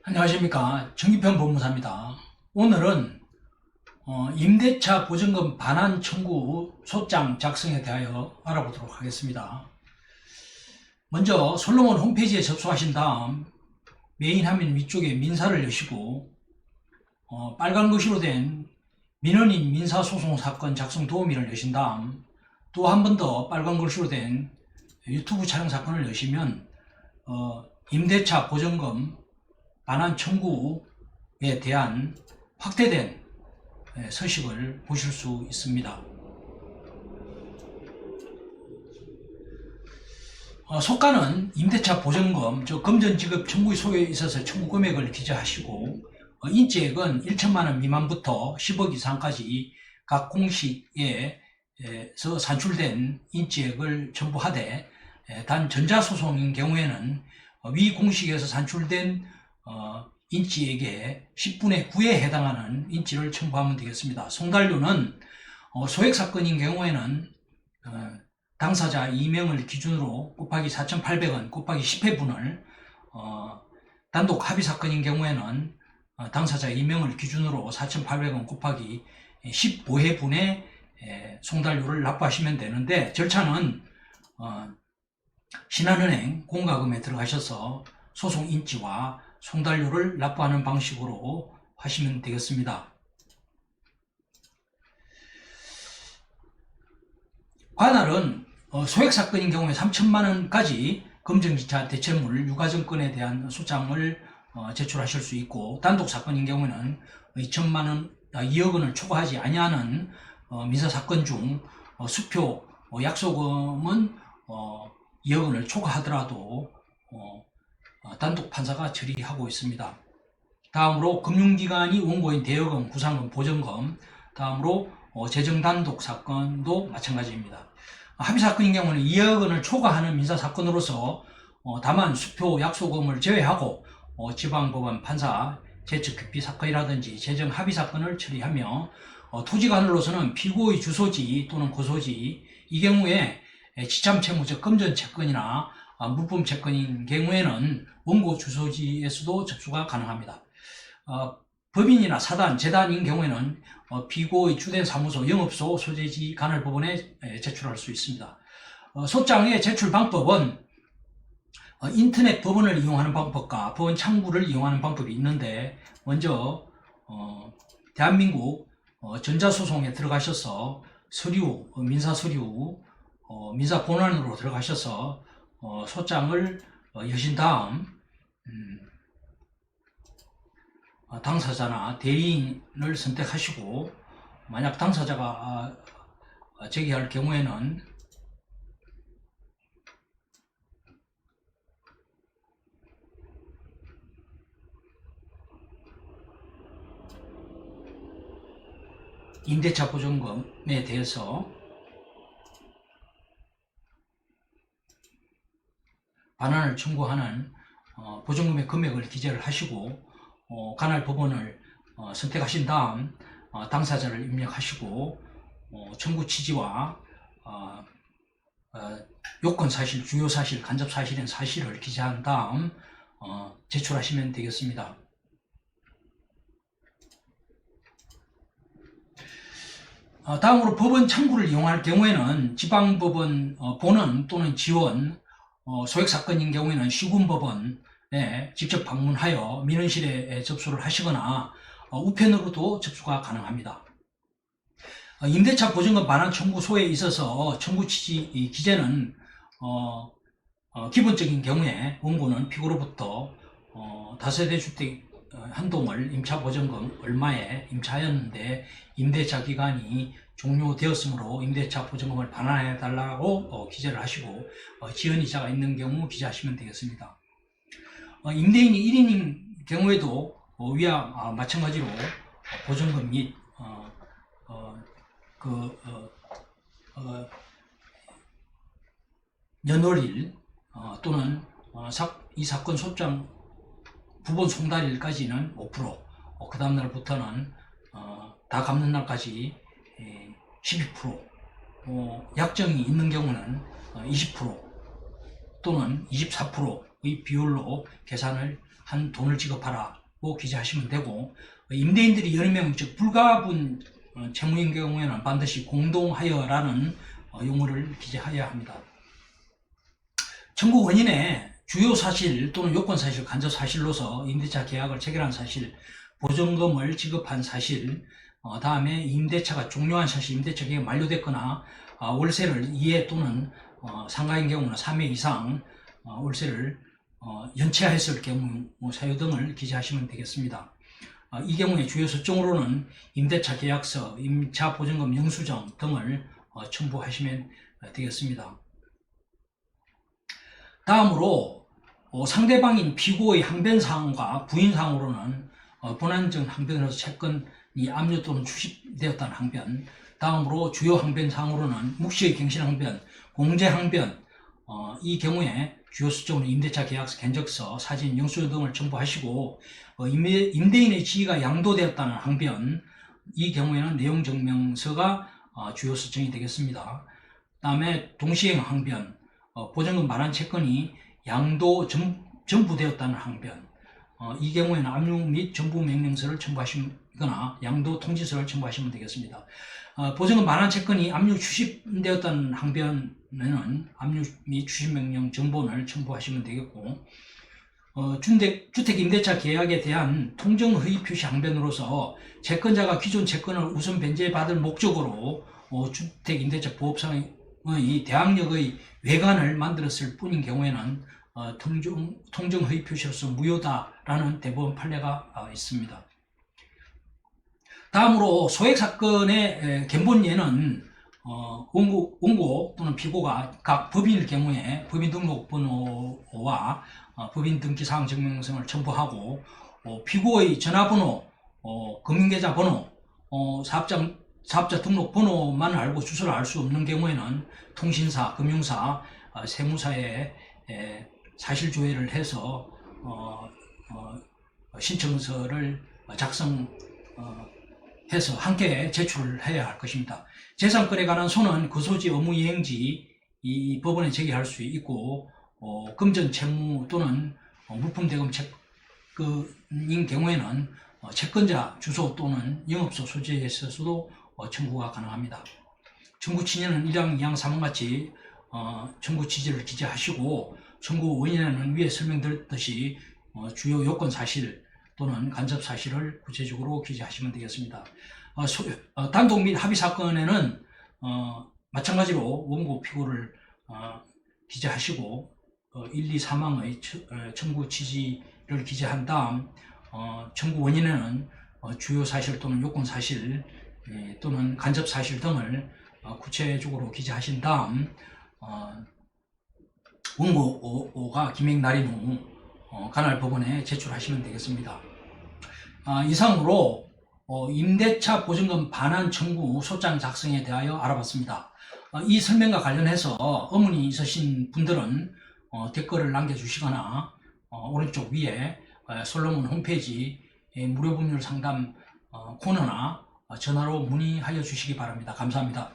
안녕하십니까. 정기편 법무사입니다. 오늘은 임대차 보증금 반환 청구 소장 작성에 대하여 알아보도록 하겠습니다. 먼저 솔로몬 홈페이지에 접속하신 다음 메인 화면 위쪽에 민사를 여시고 빨간 글씨로 된 민원인 민사소송 사건 작성 도우미를 여신 다음 또 한 번 더 빨간 글씨로 된 유튜브 촬영 사건을 여시면 임대차 보증금 반환 청구에 대한 확대된 서식을 보실 수 있습니다. 소가는 임대차 보증금, 즉 금전지급 청구 소요에 있어서 청구 금액을 기재하시고 인지액은 1천만원 미만부터 10억 이상까지 각 공시에서 산출된 인지액을 첨부하되 단 전자소송인 경우에는 위 공식에서 산출된 인지액의 10분의 9에 해당하는 인지를 첨부하면 되겠습니다. 송달료는 소액 사건인 경우에는 당사자 2명을 기준으로 곱하기 4,800원 곱하기 10회분을 단독 합의 사건인 경우에는 당사자 2명을 기준으로 4,800원 곱하기 15회분의 송달료를 납부하시면 되는데, 절차는 신한은행 공과금에 들어가셔서 소송 인지와 송달료를 납부하는 방식으로 하시면 되겠습니다. 관할은 소액 사건인 경우에 3천만원까지 검증기차 대체물 유가증권에 대한 소장을 제출하실 수 있고, 단독 사건인 경우에는 2억 원을 초과하지 아니하는 민사사건 중 수표 약소금은 2억 원을 초과하더라도 단독 판사가 처리하고 있습니다. 다음으로 금융기관이 원고인 대여금, 구상금, 보전금, 다음으로 재정단독 사건도 마찬가지입니다. 합의사건인 경우는 2억 원을 초과하는 민사사건으로서 다만 수표 약소금을 제외하고 지방법원 판사 재척기피 사건이라든지 재정합의사건을 처리하며 토지관으로서는 피고의 주소지 또는 고소지, 이 경우에 지참채무 즉 금전채권이나 물품채권인 경우에는 원고 주소지에서도 접수가 가능합니다. 법인이나 사단, 재단인 경우에는 피고의 주된 사무소, 영업소, 소재지 간헐법원에 제출할 수 있습니다. 소장의 제출 방법은 인터넷 법원을 이용하는 방법과 법원 창구를 이용하는 방법이 있는데, 먼저 대한민국 전자소송에 들어가셔서 서류, 민사서류, 민사본안으로 들어가셔서 소장을 여신 다음 당사자나 대리인을 선택하시고, 만약 당사자가 제기할 경우에는 임대차 보증금에 대해서 반환을 청구하는 보증금의 금액을 기재를 하시고 관할 법원을 선택하신 다음 당사자를 입력하시고 청구 취지와 요건사실, 주요사실, 간접사실인 사실을 기재한 다음 제출하시면 되겠습니다. 다음으로 법원 창구를 이용할 경우에는 지방법원 본원 또는 지원, 소액사건인 경우에는 시군법원에 직접 방문하여 민원실에 접수를 하시거나 우편으로도 접수가 가능합니다. 임대차 보증금 반환 청구소에 있어서 청구 취지 기재는 기본적인 경우에 원고는 피고로부터 다세대 주택 한 동을 임차 보증금 얼마에 임차하였는데 임대차 기간이 종료되었으므로 임대차 보증금을 반환해 달라고 기재를 하시고 지연이자가 있는 경우 기재하시면 되겠습니다. 임대인이 1인인 경우에도 위와 마찬가지로 보증금 및 연월일 또는 이 사건 소장 부본 송달일까지는 5%, 그 다음날부터는 다 갚는 날까지 12%, 약정이 있는 경우는 20% 또는 24%의 비율로 계산을 한 돈을 지급하라고 기재하시면 되고, 임대인들이 여러 명, 즉 불가분 채무인 경우에는 반드시 공동하여라는 용어를 기재해야 합니다. 청구 원인에 주요 사실 또는 요건 사실, 간접 사실로서 임대차 계약을 체결한 사실, 보증금을 지급한 사실, 다음에 임대차가 종료한 사실, 임대차 계약이 만료됐거나 월세를 2회 또는 상가인 경우는 3회 이상 월세를 연체하였을 경우 사유 등을 기재하시면 되겠습니다. 이 경우에 주요 서적으로는 임대차 계약서, 임차 보증금 영수증 등을 첨부하시면 되겠습니다. 다음으로 상대방인 피고의 항변사항과 부인사항으로는 본안전 항변으로서 채권이 압류 또는 추심되었다는 항변, 다음으로 주요 항변사항으로는 묵시의 갱신항변, 공제항변, 이 경우에 주요 수적으로 임대차 계약서, 견적서, 사진, 영수증 등을 첨부하시고, 임대인의 지위가 양도되었다는 항변, 이 경우에는 내용증명서가 주요 수정이 되겠습니다. 그 다음에 동시행 항변, 보증금 반환 채권이 양도 전부되었다는 항변, 이 경우에는 압류 및 전부 명령서를 첨부하시거나 양도 통지서를 첨부하시면 되겠습니다. 보증금 반환 채권이 압류 추심되었다는 항변에는 압류 및 추심명령 정본을 첨부하시면 되겠고, 주택 임대차 계약에 대한 통정허위 표시 항변으로서 채권자가 기존 채권을 우선 변제받을 목적으로 주택 임대차 보호상의 대항력의 외관을 만들었을 뿐인 경우에는 통정허위 표시로서 무효다라는 대법원 판례가 있습니다. 다음으로 소액사건의 견본예는 원고 또는 피고가 각 법인일 경우에 법인 등록번호와 법인 등기사항 증명서를 첨부하고, 피고의 전화번호, 금융계좌 번호, 사업자 등록 번호만 알고 주소를 알 수 없는 경우에는 통신사, 금융사, 세무사에 사실조회를 해서 신청서를 작성해서 함께 제출을 해야 할 것입니다. 재산권에 관한 손은 그 소지 업무이행지 이 법원에 제기할 수 있고, 금전 채무 또는 물품대금 채권인 경우에는 채권자 주소 또는 영업소 소지에 있어서도 청구가 가능합니다. 청구 취지는 1항, 2항, 3항 같이 청구 취지를 기재하시고, 청구 원인에는 위에 설명드렸듯이 주요 요건 사실 또는 간접 사실을 구체적으로 기재하시면 되겠습니다. 단독 및 합의 사건에는 마찬가지로 원고 피고를 기재하시고 1, 2, 3항의 청구 취지를 기재한 다음 청구 원인에는 주요 사실 또는 요건 사실 또는 간접 사실 등을 구체적으로 기재하신 다음 원고가 기명 날인 후 관할 법원에 제출하시면 되겠습니다. 이상으로 임대차 보증금 반환 청구 소장 작성에 대하여 알아봤습니다. 이 설명과 관련해서 의문이 있으신 분들은 댓글을 남겨주시거나 오른쪽 위에 솔로몬 홈페이지 무료 법률 상담 코너나 전화로 문의하여 주시기 바랍니다. 감사합니다.